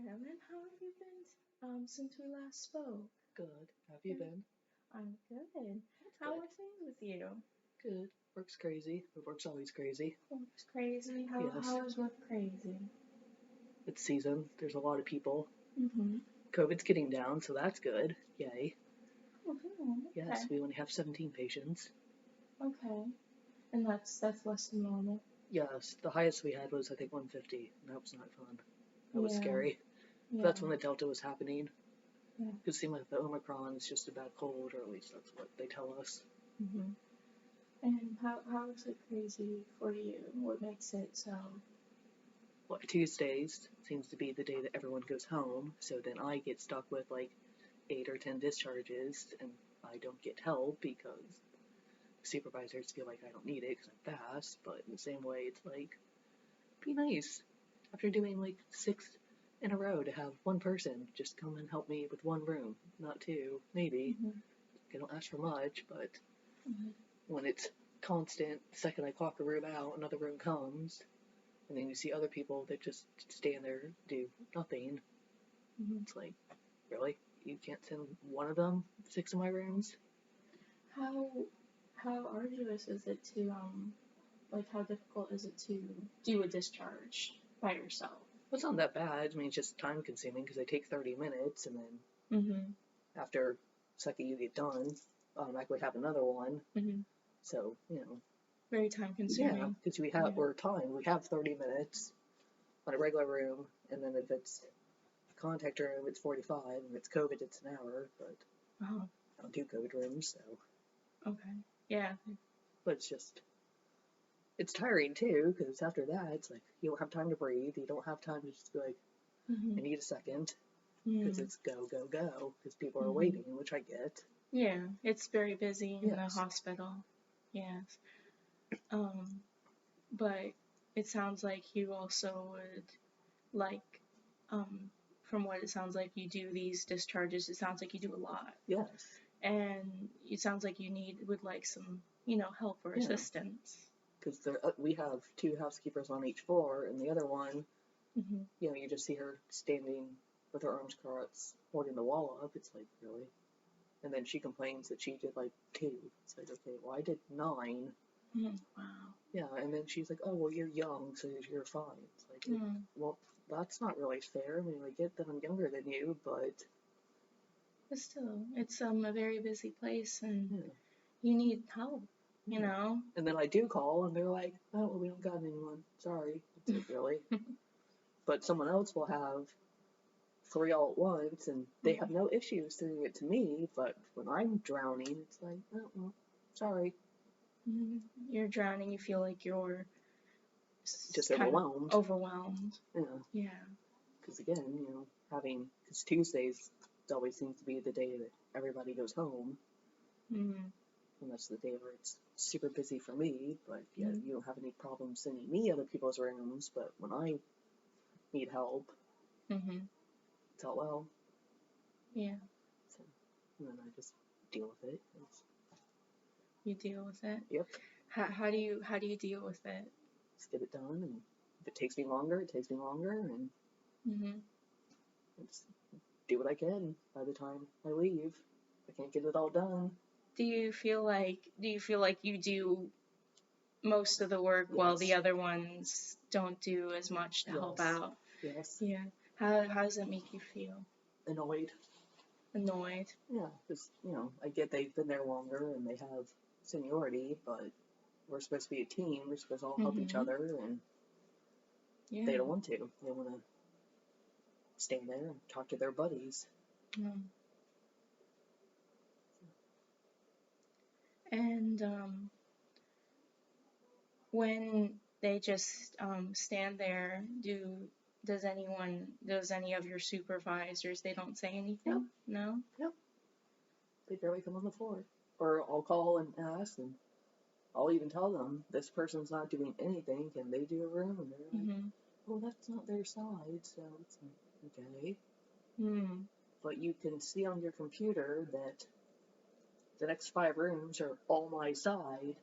Kevin, how have you been since we last spoke? Good. Have you been? I'm good. That's How good. are things with you? Good. Work's crazy, but work's always crazy. Work's crazy. How, Yes. how is work crazy? It's season. There's a lot of people. Mm-hmm. COVID's getting down, so that's good. Yay. Okay. Yes, we only have 17 patients. Okay. And that's less than normal. Yes, the highest we had was, I think, 150. That was not fun. That was Yeah. scary. Yeah. That's when the Delta was happening. Yeah. It seemed like the Omicron is just a bad cold, or at least that's what they tell us. Mm-hmm. And how is it crazy for you? What makes it so? Well, Tuesdays seems to be the day that everyone goes home, so then I get stuck with like 8 or 10 discharges, and I don't get help because supervisors feel like I don't need it because I'm fast, but in the same way, it's like, be nice. After doing like 6 in a row to have one person just come and help me with one room, not two, maybe. Mm-hmm. I don't ask for much, but Mm-hmm. when it's constant, the second I clock a room out, another room comes, and then you see other people that just stand there, do nothing. Mm-hmm. It's like, really? You can't send one of them 6 of my rooms? How arduous is it to like how difficult is it to do a discharge by yourself? Well, it's not that bad. I mean, it's just time consuming because they take 30 minutes, and then Mm-hmm. after the second you get done, I could have another one. Mm-hmm. So, Very time consuming. because we have 30 minutes on a regular room, and then if it's contact room, it's 45, and if it's COVID, it's an hour, but Uh-huh. I don't do COVID rooms, so. Okay. Yeah. But it's tiring too, because after that, it's like, you don't have time to breathe, you don't have time to just be like, Mm-hmm. I need a second, Mm-hmm. because it's go, go, go, because people are Mm-hmm. waiting, which I get. Yeah, it's very busy in the Yes. hospital. Yes. But it sounds like you also would like, from what it sounds like you do these discharges, it sounds like you do a lot. Yes. And it sounds like you would like some, help or Yeah. assistance. Because we have 2 housekeepers on each floor, and the other one, Mm-hmm. you just see her standing with her arms crossed, holding the wall up. It's like, really? And then she complains that she did like 2. It's like, okay, well, I did 9. Mm-hmm. Wow. Yeah, and then she's like, oh, well, you're young, so you're fine. It's like, well, that's not really fair. I mean, I get that I'm younger than you, but still, it's a very busy place, and yeah. you need help, you know? And then I do call, and they're like, oh, well, we don't got anyone. Sorry. It's like, really? But someone else will have 3 all at once, and they have no issues sending it to me, but when I'm drowning, it's like, oh, well, sorry. You're drowning, you feel like you're Just kind overwhelmed. of overwhelmed. Yeah. Yeah. Because again, because Tuesdays always seems to be the day that everybody goes home. Mm-hmm. And that's the day where it's super busy for me, but yeah, you don't have any problem sending me other people's rooms, but when I need help, it's all well. Yeah. So, and then I just deal with it. You deal with it? Yep. How do you deal with it? Just get it done, and if it takes me longer, it takes me longer, and just do what I can by the time I leave. I can't get it all done. Do you feel like you do most of the work while the other ones don't do as much to help out? Yes. Yeah. How does that make you feel? Annoyed. Yeah, because, I get they've been there longer and they have seniority, but we're supposed to be a team. We're supposed to all help each other, and they don't want to. They want to stand there and talk to their buddies. And when they just stand there, does any of your supervisors, they don't say anything? Yep. No? Yep. They barely come on the floor. Or I'll call and ask, and I'll even tell them, this person's not doing anything, can they do a room? And they're like, well, that's not their side, so it's like, okay. But you can see on your computer that the next 5 rooms are all my side,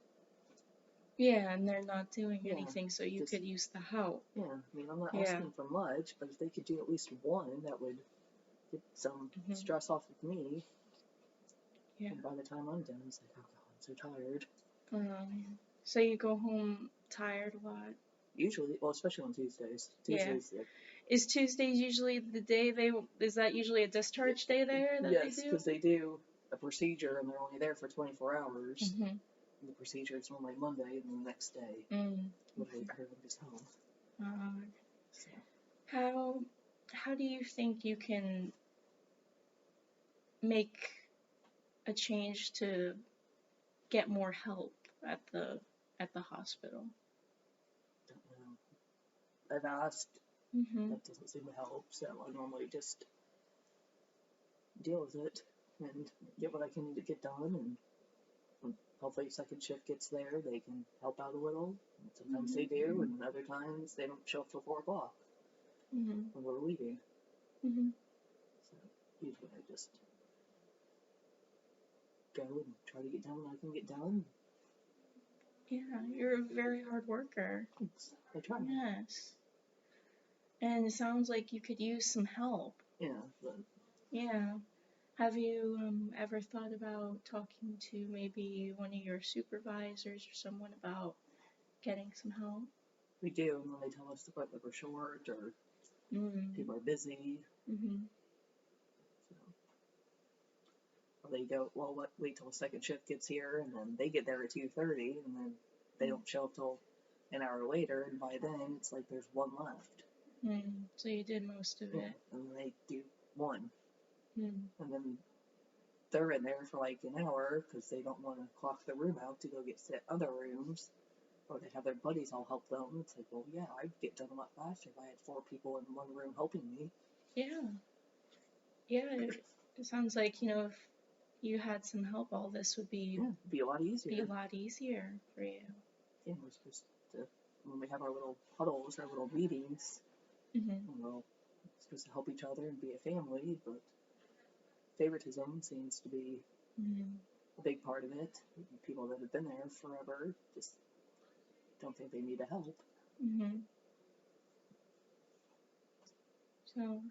Yeah, and they're not doing Yeah, anything, so you just could use the help. yeah. I mean, I'm not Yeah. asking for much, but if they could do at least one, that would get some Hmm. stress off of me. Yeah. And by the time I'm done, it's like, oh god, I'm so tired. So you go home tired a lot? Usually, well, especially on Tuesdays. Yeah. Tuesdays, like, Is Tuesdays usually the day is that usually a discharge day there that they yes, do? because they do a procedure and they're only there for 24 hours. Mm-hmm. And the procedure is normally Monday, and then the next day, literally everyone is home. So. How do you think you can make a change to get more help at the hospital? Don't know. I've asked. Mm-hmm. That doesn't seem to help, so I normally just deal with it and get what I can need to get done, and hopefully second shift gets there, they can help out a little. And sometimes they do, and other times they don't show up till 4 o'clock Mm-hmm. when we're leaving. Mm-hmm. So usually I just go and try to get done what I can get done. Yeah, you're a very hard worker. I try. Yes. And it sounds like you could use some help. Yeah, but Yeah. Have you ever thought about talking to maybe one of your supervisors or someone about getting some help? we do, and then they tell us to quit that we're short or people are busy. Mm-hmm. So, or they go, well, wait till the second shift gets here, and then they get there at 2:30, and then they don't show up till an hour later, and by then it's like there's one left. So you did most of it. And then they do one, Mm. and then they're in there for like an hour because they don't want to clock the room out to go get sit other rooms, or they have their buddies all help them. It's like, well, yeah, I'd get done a lot faster if I had 4 people in one room helping me. Yeah. Yeah, it sounds like, if you had some help, all this would be it'd be a lot easier. For you. Yeah, we're supposed to, when we have our little huddles, our little meetings, we're supposed to help each other and be a family, but favoritism seems to be a big part of it. People that have been there forever just don't think they need the help. So,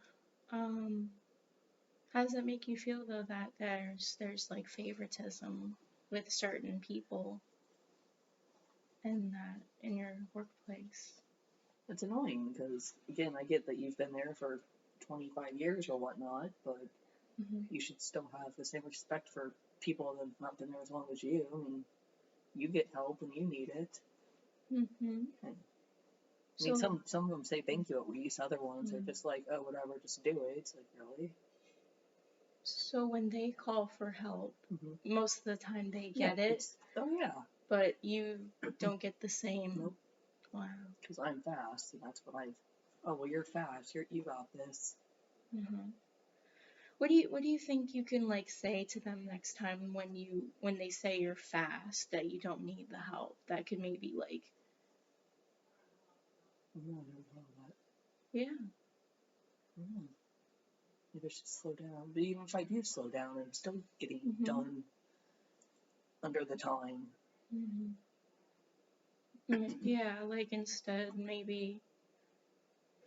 how does that make you feel though that there's like favoritism with certain people in your workplace? It's annoying because, again, I get that you've been there for 25 years or whatnot, but you should still have the same respect for people that have not been there as long as you. I mean, you get help when you need it. Mm-hmm. I mean, some of them say thank you at least. Other ones are just like, oh, whatever, just do it. It's like, really? So when they call for help, most of the time they get it. Oh, yeah. But you don't get the same. Nope. Wow. Because I'm fast, and that's what oh, well, you're fast. You got this. What do you think you can like say to them next time when they say you're fast, that you don't need the help? That could maybe like. I never thought of that. Yeah. Maybe I should slow down. But even if I do slow down, I'm still getting done under the time. Yeah, like instead maybe,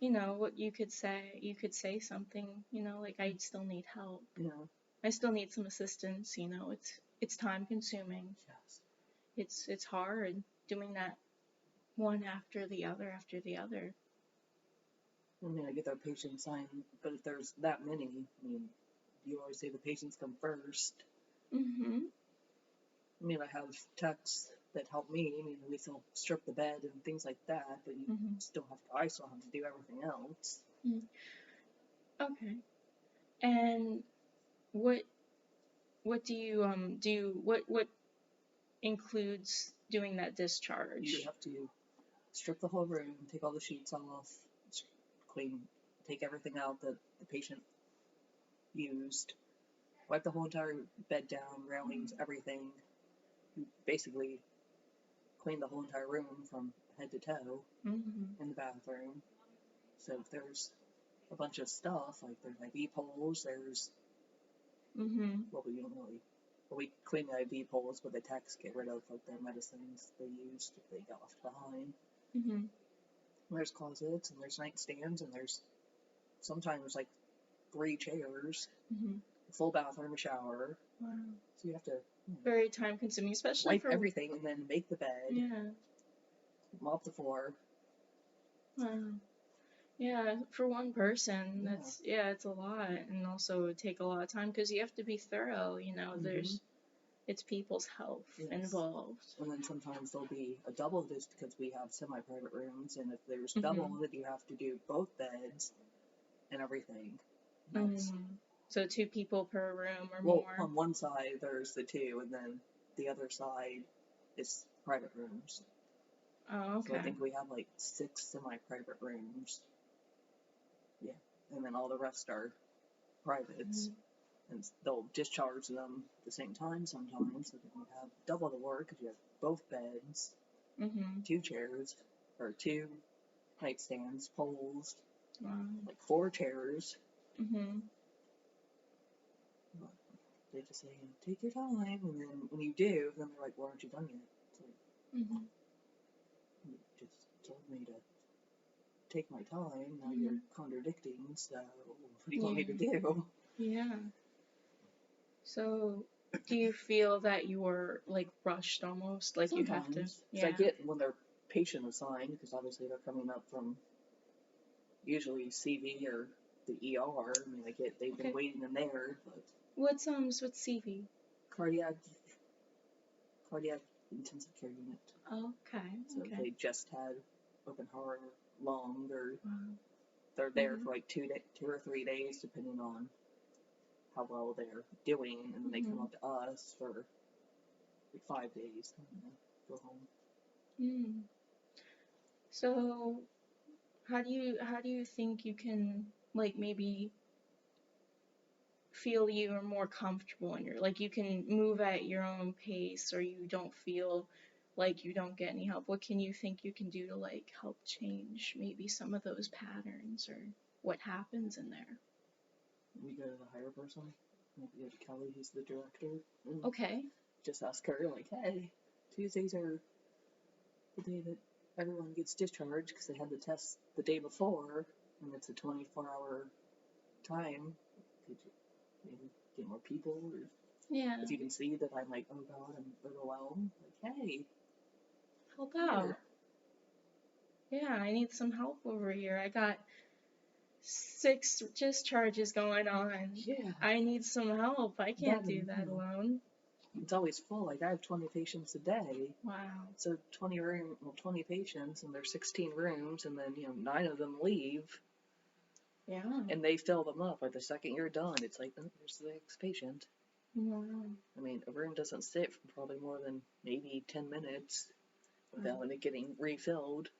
what you could say something, like I still need help. Yeah. I still need some assistance, it's time consuming. Yes. It's hard doing that one after the other after the other. I mean, I get that patient sign, but if there's that many, I mean, you always say the patients come first. I mean, I have techs that help me. I mean, at least they'll strip the bed and things like that, but I still have to do everything else. Okay. And what do you do? What includes doing that discharge? You have to strip the whole room, take all the sheets off, clean, take everything out that the patient used, wipe the whole entire bed down, railings, everything. Basically, clean the whole entire room from head to toe in the bathroom. So if there's a bunch of stuff, like there's IV poles, there's well, we don't really We clean the IV poles, but the techs get rid of like their medicines they used if they got left behind. Mhm. And there's closets and there's nightstands and there's sometimes like 3 chairs, Mhm. a full bathroom, a shower. Wow. So you have to Very time consuming, especially wipe for everything and then make the bed, yeah. mop the floor. Wow. Yeah, for one person, Yeah. that's yeah, it's a lot, and also it would take a lot of time because you have to be thorough. You know, Mhm. it's people's health Yes. involved. And then sometimes there'll be a double just because we have semi-private rooms, and if there's Mhm. double, then you have to do both beds and everything. That's, So 2 people per room or well, more. on one side there's the 2, and then the other side is private rooms. Oh, So I okay. think we have like 6 semi-private rooms. Yeah. And then all the rest are privates. And they'll discharge them at the same time sometimes, so then you have double the work because you have both beds, Mhm. 2 chairs, or 2 nightstands, poles, Wow. like 4 chairs. Mhm. But they just say, take your time, and then when you do, then they're like, why aren't you done yet? It's like, Mhm. you just told me to take my time, now Mhm. you're contradicting, so what do you want me to do? Yeah. So, do you feel that you were like rushed almost, like you have to? Sometimes, because Yeah. I get when they're patient assigned, because obviously they're coming up from usually CV or the ER. I mean, they've been Okay. waiting in there, but What's CV? cardiac intensive care unit. Okay. So Okay. they just had open heart, lung, or Wow. they're there for like 2 or 3 days, depending on how well they're doing, and then they come up to us for like 5 days and then go home. Mm. So, how do you think you can like maybe feel you are more comfortable in your like you can move at your own pace or you don't feel like you don't get any help? What can you think you can do to like help change maybe some of those patterns or what happens in there? We go to the higher person. We go to Kelly, who's the director. And Okay. just ask her, like, hey, Tuesdays are the day that everyone gets discharged because they had the test the day before, and it's a 24-hour time. Could you maybe get more people? Or Yeah. if you can see that I'm like, oh God, I'm overwhelmed, like, hey, Help here. out. Yeah, I need some help over here. I got 6 discharges going on. Yeah. I need some help. I can't do that alone. It's always full. Like, I have 20 patients a day. Wow. So 20 patients, and there's 16 rooms, and then 9 of them leave. Yeah. And they fill them up. Like the second you're done, it's like, oh, there's the next patient. Wow. I mean, a room doesn't sit for probably more than maybe 10 minutes without it getting refilled.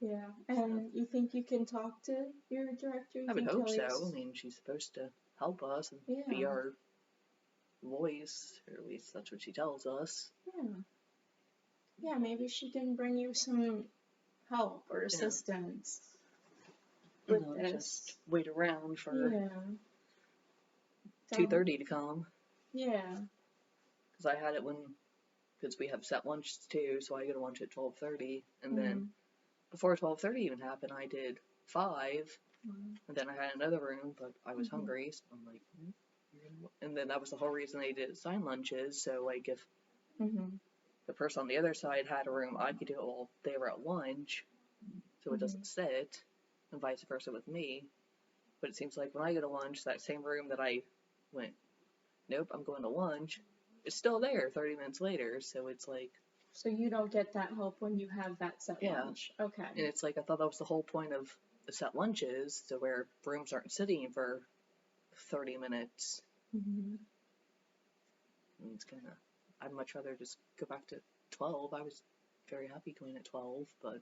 Yeah. And you think you can talk to your director? You I would think hope Kelly's... so. I mean, she's supposed to help us and be our voice, or at least that's what she tells us. Yeah. Yeah, maybe she can bring you some help or assistance with this. Just wait around for 2:30 to come. Yeah. Because I had it because we have set lunches too, so I get a lunch at 12:30, and then before 12:30 even happened, I did 5, and then I had another room, but I was hungry, so I'm like, and then that was the whole reason they did assigned lunches, so like if the person on the other side had a room, I could do it while they were at lunch, so it doesn't sit, and vice versa with me. But it seems like when I go to lunch, that same room that I went, nope, I'm going to lunch, it's still there 30 minutes later, so it's like... So you don't get that help when you have that set lunch? Okay. And it's like, I thought that was the whole point of the set lunches, so where rooms aren't sitting for 30 minutes. And it's kind of... I'd much rather just go back to 12. I was very happy going at 12, but...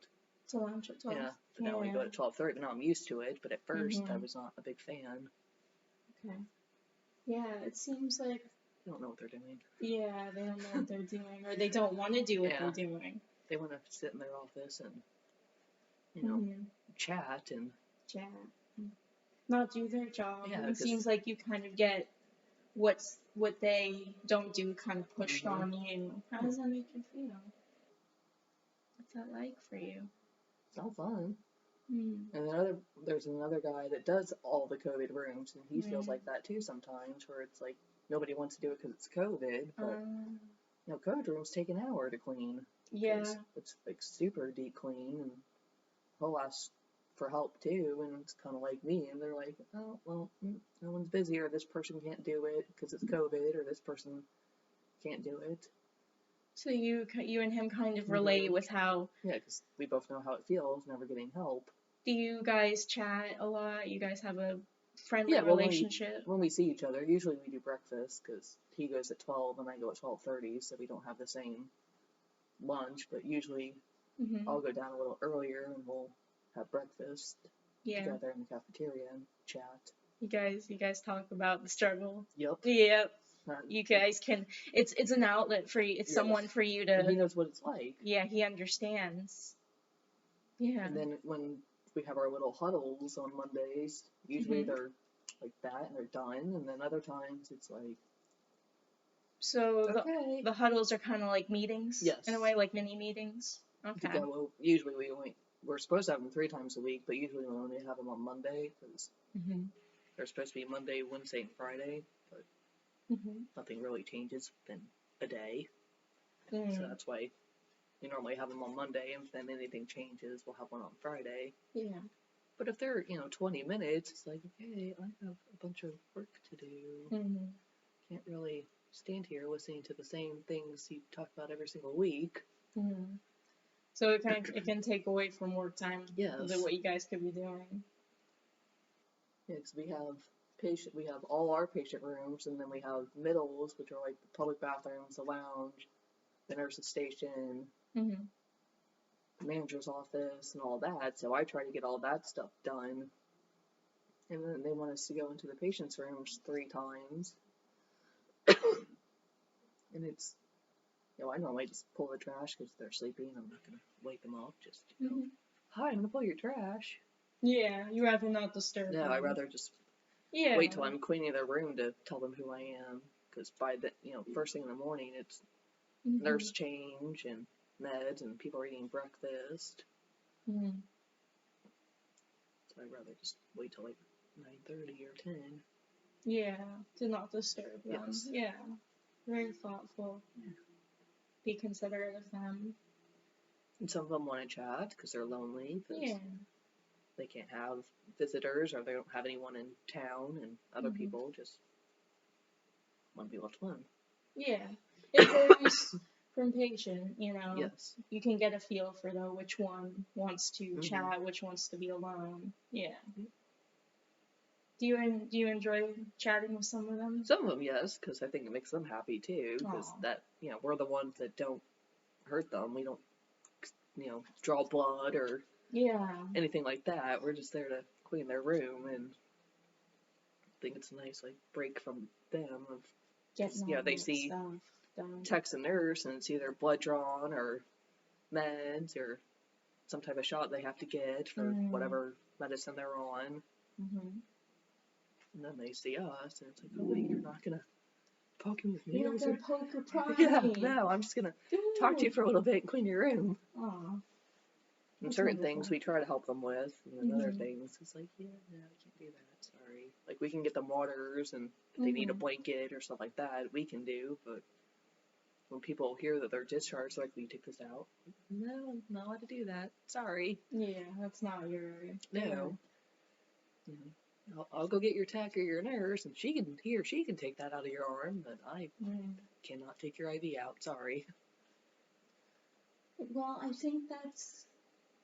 To lunch at 12? Yeah, but now I go at 12:30, but now I'm used to it, but at first I was not a big fan. Okay. Yeah, it seems like... They don't know what they're doing. Yeah, they don't know what they're doing, or they don't want to do what they're doing. They want to sit in their office and, chat and... Not do their job. Yeah, it seems like you kind of get what they don't do kind of pushed Mhm. on you. How does that make you feel? What's that like for you? It's not fun. Mm. And there's another guy that does all the COVID rooms, and he feels Mm. like that too sometimes, where it's like nobody wants to do it because it's COVID, but COVID rooms take an hour to clean. Yeah. It's like super deep clean, and he'll ask for help too, and it's kind of like me, and they're like, oh well, no one's busy, or this person can't do it because it's COVID, or this person can't do it. So you and him kind of relate with how. Yeah, because we both know how it feels never getting help. Do you guys chat a lot? You guys have a friendly Yeah, relationship? when we see each other, usually we do breakfast because he goes at 12 and I go at 12:30, so we don't have the same lunch. But usually I'll go down a little earlier and we'll have breakfast together in the cafeteria and chat. You guys talk about the struggle. Yep. Yep. You guys can. It's an outlet for you. It's someone for you to. And he knows what it's like. Yeah, he understands. Yeah. And then when we have our little huddles on Mondays, usually they're like that and they're done, and then other times it's like. So okay. the huddles are kind of like meetings. Yes. In a way, like mini meetings. Okay. Yeah, well, usually we're supposed to have them 3 times a week, but usually we only have them on Monday because they're supposed to be Monday, Wednesday, and Friday, but nothing really changes within a day. So that's why we normally have them on Monday, and if then anything changes, we'll have one on Friday. Yeah. But if they're 20 minutes, it's like, okay, I have a bunch of work to do. Can't really stand here listening to the same things you talk about every single week. So it can take away from work time. Yes. What you guys could be doing. Yeah, because we have all our patient rooms, and then we have middles, which are like the public bathrooms, the lounge, the nurse's station, the manager's office, and all that. So I try to get all that stuff done. And then they want us to go into the patient's rooms 3 times. And it's, I normally just pull the trash because they're sleeping. I'm not going to wake them up. Just, hi, I'm going to pull your trash. Yeah, you rather not disturb them. No, I'd rather just wait till I'm cleaning their room to tell them who I am. Because by the, first thing in the morning, it's nurse change and meds and people are eating breakfast. So I'd rather just wait till like 9:30 or 10. Yeah, to not disturb them. Yes. Yeah, very thoughtful. Yeah. Be considerate of them. And some of them want to chat because they're lonely. Yeah. They can't have visitors or they don't have anyone in town, and other people just want to be left alone. Yeah. It varies from patient, Yes. You can get a feel for which one wants to chat, which wants to be alone. Yeah. Do you enjoy chatting with some of them? Some of them, yes, because I think it makes them happy too. Because we're the ones that don't hurt them. We don't, draw blood or anything like that. We're just there to clean their room, and I think it's a nice break from them of they see stuff done. Text a nurse and it's either blood drawn or meds or some type of shot they have to get for whatever medicine they're on. And then they see us, and it's like, oh, you're not going to poke me with needles? You're not going to poke or pry me. Yeah, no, I'm just going to talk to you for a little bit and clean your room. Aww. And certain things we try to help them with, and then other things, it's like, no, I can't do that, sorry. Like, we can get them waters, and if they need a blanket or stuff like that, we can do, but when people hear that they're discharged, like, will you take this out? No, I'm not allowed to do that, sorry. Yeah, that's not your... No. I'll go get your tech or your nurse, and she can take that out of your arm, but I cannot take your IV out, sorry. Well, I think that's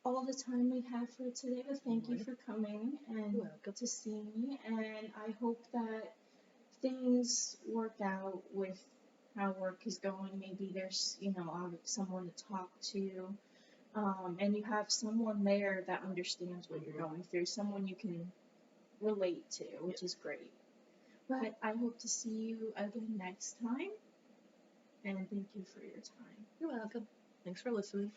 all the time we have for today, but thank you for coming and to see me, and I hope that things work out with how work is going. Maybe there's, someone to talk to, and you have someone there that understands what you're going through, someone you can relate to, which is great. But I hope to see you again next time, and thank you for your time. You're welcome. Thanks for listening.